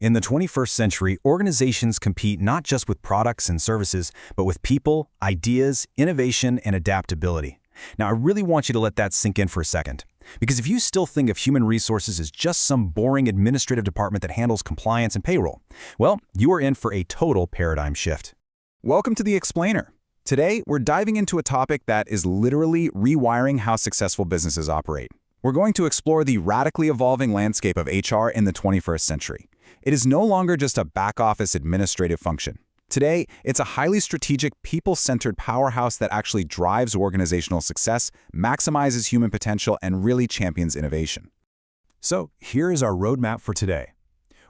In the 21st century, organizations compete not just with products and services, but with people, ideas, innovation, and adaptability. Now, I really want you to let that sink in for a second. Because if you still think of human resources as just some boring administrative department that handles compliance and payroll, well, you are in for a total paradigm shift. Welcome to The Explainer. Today, we're diving into a topic that is literally rewiring how successful businesses operate. We're going to explore the radically evolving landscape of HR in the 21st century. It is no longer just a back-office administrative function. Today, it's a highly strategic, people-centered powerhouse that actually drives organizational success, maximizes human potential, and really champions innovation. So, here is our roadmap for today.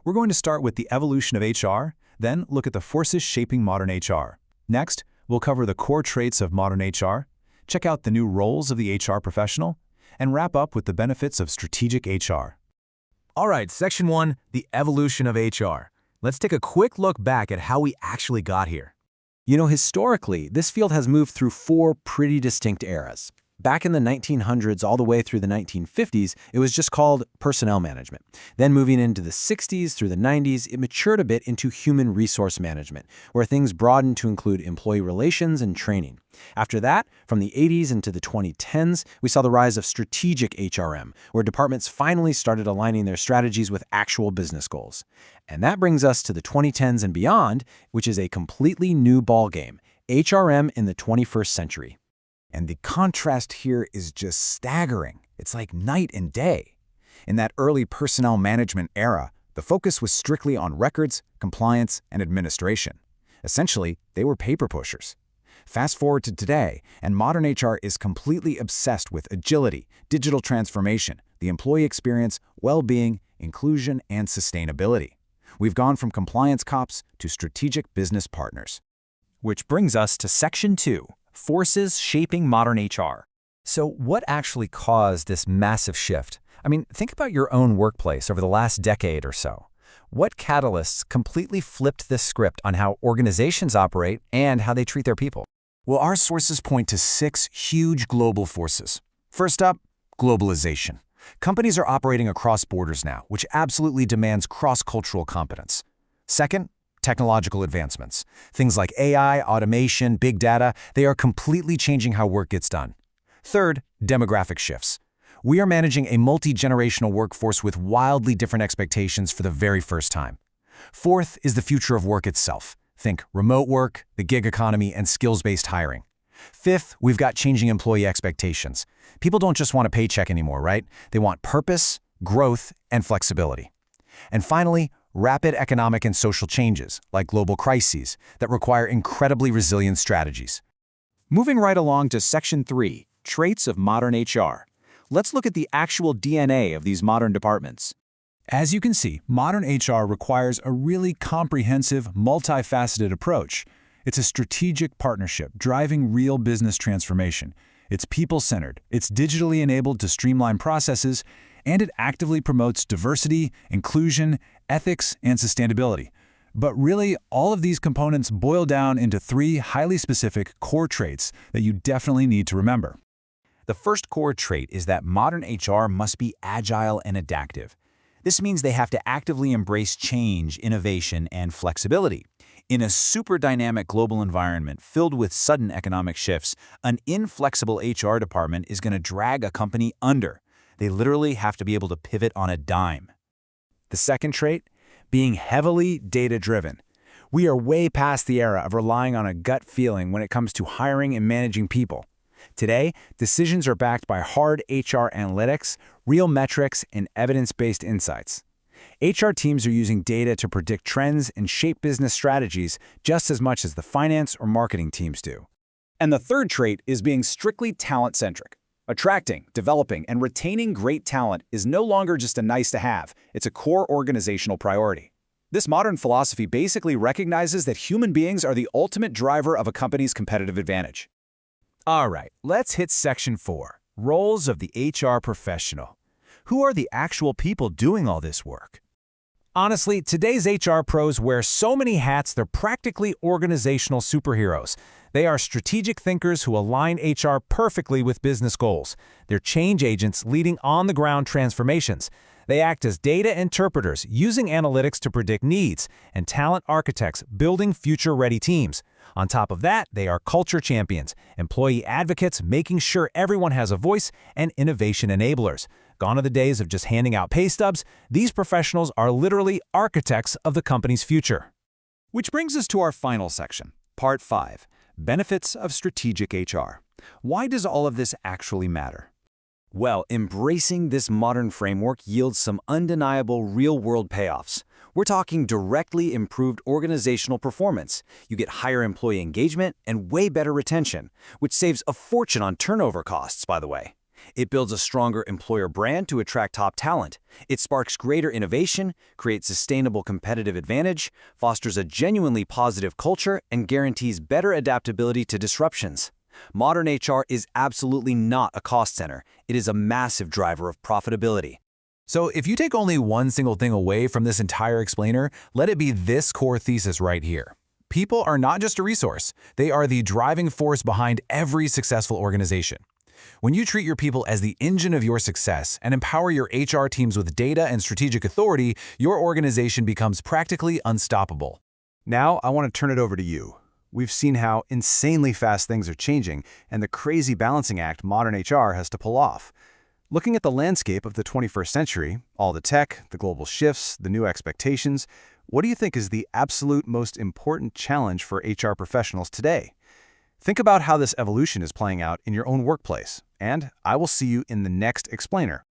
We're going to start with the evolution of HR, then look at the forces shaping modern HR. Next, we'll cover the core traits of modern HR, check out the new roles of the HR professional, and wrap up with the benefits of strategic HR. All right, Section 1, the evolution of HR. Let's take a quick look back at how we actually got here. You know, historically, this field has moved through four pretty distinct eras. Back in the 1900s all the way through the 1950s, it was just called personnel management. Then moving into the 60s through the 90s, it matured a bit into human resource management, where things broadened to include employee relations and training. After that, from the 80s into the 2010s, we saw the rise of strategic HRM, where departments finally started aligning their strategies with actual business goals. And that brings us to the 2010s and beyond, which is a completely new ballgame, HRM in the 21st century. And the contrast here is just staggering. It's like night and day. In that early personnel management era, the focus was strictly on records, compliance, and administration. Essentially, they were paper pushers. Fast forward to today, and modern HR is completely obsessed with agility, digital transformation, the employee experience, well-being, inclusion, and sustainability. We've gone from compliance cops to strategic business partners. Which brings us to Section 2. Forces shaping modern HR. So what actually caused this massive shift? I mean, think about your own workplace over the last decade or so. What catalysts completely flipped this script on how organizations operate and how they treat their people? Well, our sources point to 6 huge global forces. First up, globalization. Companies are operating across borders now, which absolutely demands cross-cultural competence. Second, technological advancements. Things like AI, automation, big data, they are completely changing how work gets done. Third, demographic shifts. We are managing a multi-generational workforce with wildly different expectations for the very first time. Fourth is the future of work itself. Think remote work, the gig economy, and skills-based hiring. Fifth, we've got changing employee expectations. People don't just want a paycheck anymore, right? They want purpose, growth, and flexibility. And finally, rapid economic and social changes, like global crises, that require incredibly resilient strategies. Moving right along to Section 3, Traits of Modern HR. Let's look at the actual DNA of these modern departments. As you can see, modern HR requires a really comprehensive, multifaceted approach. It's a strategic partnership driving real business transformation. It's people-centered, it's digitally enabled to streamline processes, and it actively promotes diversity, inclusion, ethics, and sustainability. But really, all of these components boil down into 3 highly specific core traits that you definitely need to remember. The first core trait is that modern HR must be agile and adaptive. This means they have to actively embrace change, innovation, and flexibility. In a super dynamic global environment filled with sudden economic shifts, an inflexible HR department is going to drag a company under. They literally have to be able to pivot on a dime. The second trait, being heavily data-driven. We are way past the era of relying on a gut feeling when it comes to hiring and managing people. Today, decisions are backed by hard HR analytics, real metrics, and evidence-based insights. HR teams are using data to predict trends and shape business strategies just as much as the finance or marketing teams do. And the third trait is being strictly talent-centric. Attracting, developing, and retaining great talent is no longer just a nice-to-have, it's a core organizational priority. This modern philosophy basically recognizes that human beings are the ultimate driver of a company's competitive advantage. All right, let's hit Section 4, Roles of the HR Professional. Who are the actual people doing all this work? Honestly, today's HR pros wear so many hats they're practically organizational superheroes. They are strategic thinkers who align HR perfectly with business goals. They're change agents leading on-the-ground transformations. They act as data interpreters, using analytics to predict needs, and talent architects, building future-ready teams. On top of that, they are culture champions, employee advocates, making sure everyone has a voice, and innovation enablers. Gone are the days of just handing out pay stubs. These professionals are literally architects of the company's future. Which brings us to our final section, Part 5, Benefits of Strategic HR. Why does all of this actually matter? Well, embracing this modern framework yields some undeniable real-world payoffs. We're talking directly improved organizational performance. You get higher employee engagement and way better retention, which saves a fortune on turnover costs, by the way. It builds a stronger employer brand to attract top talent. It sparks greater innovation, creates sustainable competitive advantage, fosters a genuinely positive culture, and guarantees better adaptability to disruptions. Modern HR is absolutely not a cost center. It is a massive driver of profitability. So if you take only one single thing away from this entire explainer, let it be this core thesis right here. People are not just a resource. They are the driving force behind every successful organization. When you treat your people as the engine of your success and empower your HR teams with data and strategic authority, your organization becomes practically unstoppable. Now, I want to turn it over to you. We've seen how insanely fast things are changing and the crazy balancing act modern HR has to pull off. Looking at the landscape of the 21st century, all the tech, the global shifts, the new expectations, what do you think is the absolute most important challenge for HR professionals today? Think about how this evolution is playing out in your own workplace, and I will see you in the next explainer.